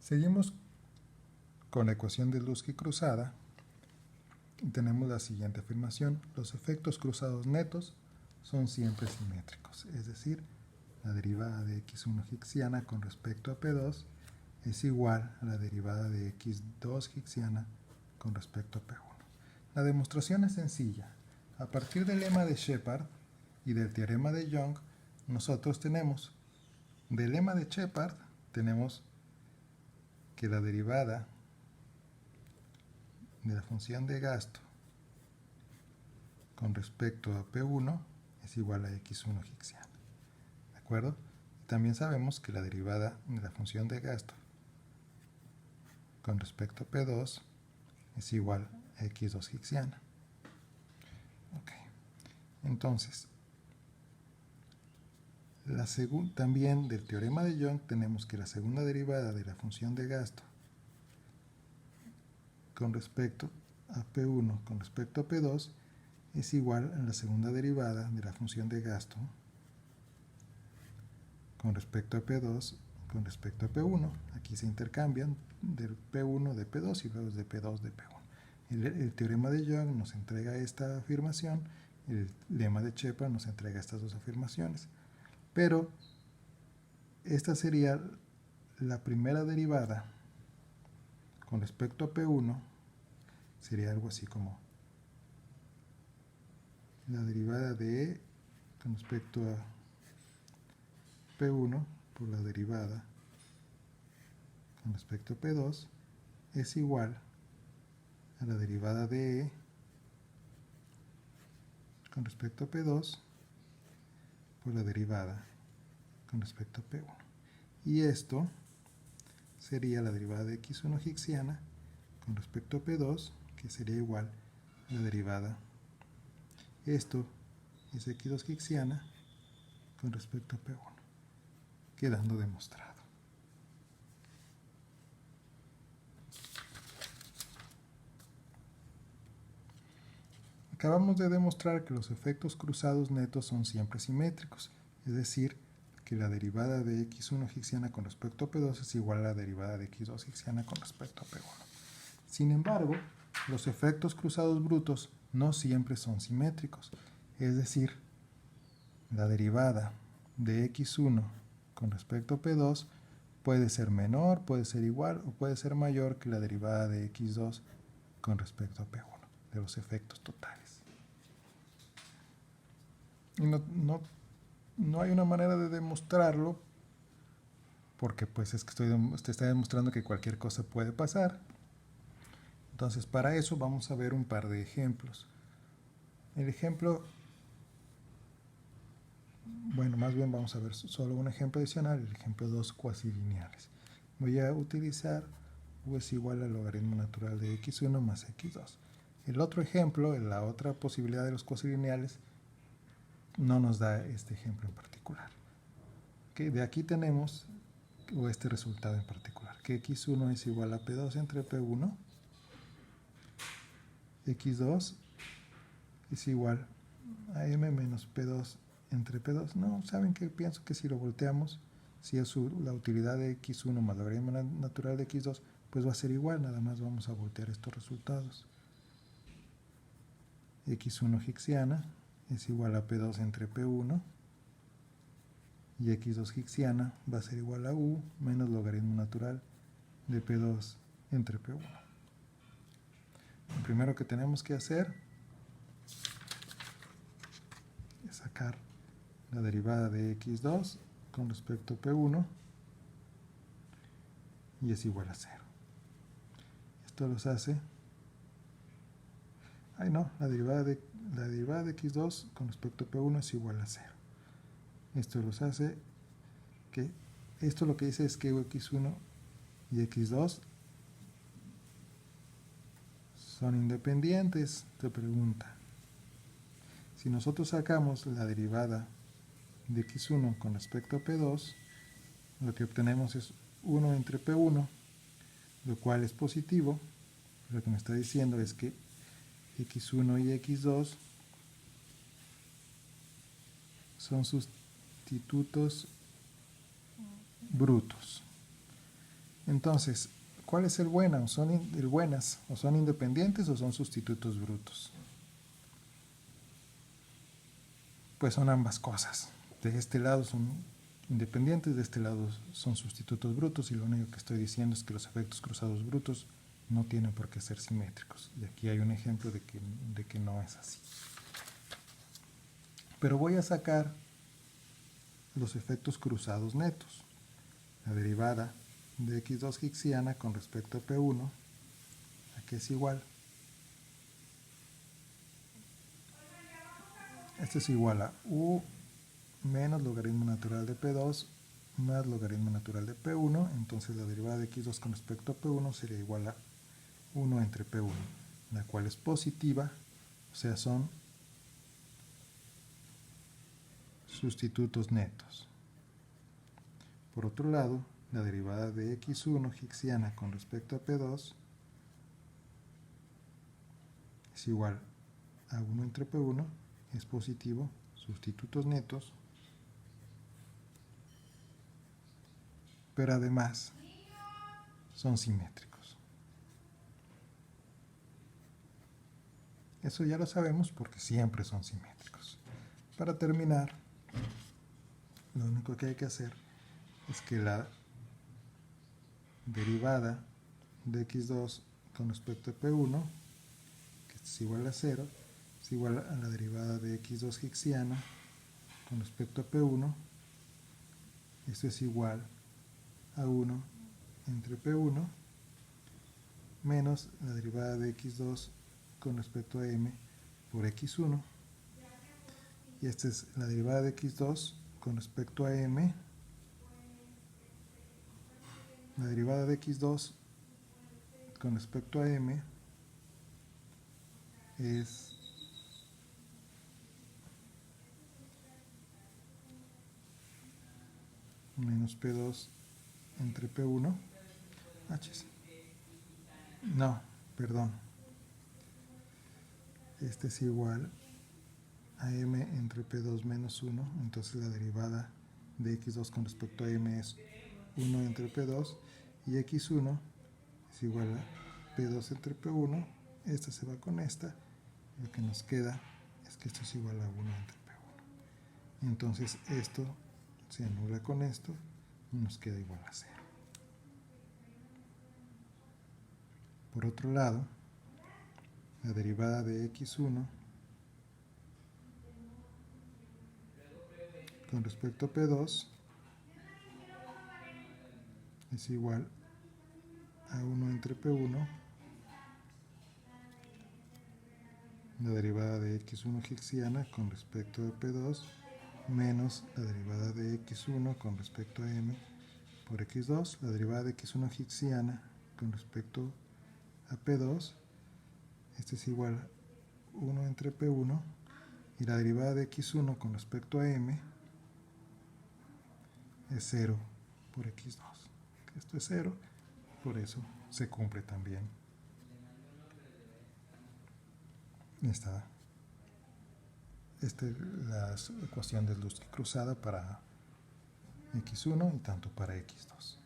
Seguimos con la ecuación de Luzzi cruzada y tenemos la siguiente afirmación: los efectos cruzados netos son siempre simétricos, es decir, la derivada de x1 hicksiana con respecto a P2 es igual a la derivada de x2 hicksiana con respecto a P1. La demostración es sencilla. A partir del lema de Shepard y del teorema de Young, nosotros tenemos, del lema de Shepard, tenemos que la derivada de la función de gasto con respecto a P1 es igual a x1 hicksiana. ¿De acuerdo? También sabemos que la derivada de la función de gasto con respecto a P2 es igual a x2 hicksiana. Ok. Entonces, también del teorema de Young tenemos que la segunda derivada de la función de gasto con respecto a P1 con respecto a P2 es igual a la segunda derivada de la función de gasto con respecto a P2 con respecto a P1. Aquí se intercambian del P1 de P2 y luego de P2 de P1. El teorema de Young nos entrega esta afirmación, el lema de Shepard nos entrega estas dos afirmaciones. Pero esta sería la primera derivada con respecto a P1, sería algo así como la derivada de E con respecto a P1 por la derivada con respecto a P2 es igual a la derivada de E con respecto a P2 por la derivada con respecto a P1. Y esto sería la derivada de x1 hicksiana con respecto a P2, que sería igual a la derivada. Esto es x2 hicksiana con respecto a P1, quedando demostrado. Acabamos de demostrar que los efectos cruzados netos son siempre simétricos, es decir, que la derivada de x1 hicksiana con respecto a P2 es igual a la derivada de x2 hicksiana con respecto a P1. Sin embargo, los efectos cruzados brutos no siempre son simétricos, es decir, la derivada de x1 con respecto a P2 puede ser menor, puede ser igual o puede ser mayor que la derivada de x2 con respecto a P1, de los efectos totales. Y no hay una manera de demostrarlo porque pues es que te está demostrando que cualquier cosa puede pasar. Entonces para eso vamos a ver un par de ejemplos. El ejemplo, bueno, más bien vamos a ver solo un ejemplo adicional, el ejemplo 2 cuasilineales. Voy a utilizar u es igual al logaritmo natural de x1 más x2. El otro ejemplo, la otra posibilidad de los cuasilineales, no nos da este ejemplo en particular. ¿Okay? De aquí tenemos este resultado en particular, que x1 es igual a P2 entre P1, x2 es igual a m menos P2 entre P2. No, ¿saben qué? Pienso que si lo volteamos, si es la utilidad de x1 más logaritmo natural de x2, pues va a ser igual, nada más vamos a voltear estos resultados. x1 hicksiana es igual a P2 entre P1 y x2 hicksiana va a ser igual a u menos logaritmo natural de P2 entre P1. Lo primero que tenemos que hacer es sacar la derivada de x2 con respecto a P1 y es igual a 0. Esto los hace... la derivada de x2 con respecto a P1 es igual a 0. Esto los hace que... Esto lo que dice es que x1 y x2 son independientes. Te pregunta, si nosotros sacamos la derivada de x1 con respecto a P2, lo que obtenemos es 1 entre P1, lo cual es positivo. Lo que me está diciendo es que x1 y x2 son sustitutos brutos. Entonces, ¿cuál es el buena? ¿El buenas? ¿O son independientes o son sustitutos brutos? Pues son ambas cosas. De este lado son independientes, de este lado son sustitutos brutos, y lo único que estoy diciendo es que los efectos cruzados brutos no tienen por qué ser simétricos. Y aquí hay un ejemplo de que no es así. Pero voy a sacar los efectos cruzados netos. La derivada de x2 hicksiana con respecto a P1, aquí es igual. Esto es igual a u menos logaritmo natural de P2 más logaritmo natural de P1. Entonces la derivada de x2 con respecto a P1 sería igual a 1 entre P1, la cual es positiva, o sea, son sustitutos netos. Por otro lado, la derivada de x1 hicksiana con respecto a P2 es igual a 1 entre P1, es positivo, sustitutos netos, pero además son simétricos. Eso ya lo sabemos porque siempre son simétricos. Para terminar, lo único que hay que hacer es que la derivada de x2 con respecto a P1, que es igual a 0, es igual a la derivada de x2 hicksiana con respecto a P1. Esto es igual a 1 entre P1 menos la derivada de x2 con respecto a m por x1. Y esta es la derivada de x2 con respecto a m. La derivada de x2 con respecto a m es menos P2 entre P1. No, perdón. Este es igual a m entre P2 menos 1. Entonces la derivada de x2 con respecto a m es 1 entre P2. Y x1 es igual a P2 entre P1. Esta se va con esta. Lo que nos queda es que esto es igual a 1 entre P1. Entonces esto se anula con esto y nos queda igual a 0. Por otro lado, la derivada de x1 con respecto a P2 es igual a 1 entre P1. La derivada de x1 hicksiana con respecto a P2 menos la derivada de x1 con respecto a m por x2. La derivada de x1 hicksiana con respecto a P2, este es igual a 1 entre P1, y la derivada de x1 con respecto a m es 0 por x2. Esto es 0, por eso se cumple también esta es la ecuación de Zariski cruzada para x1 y tanto para x2.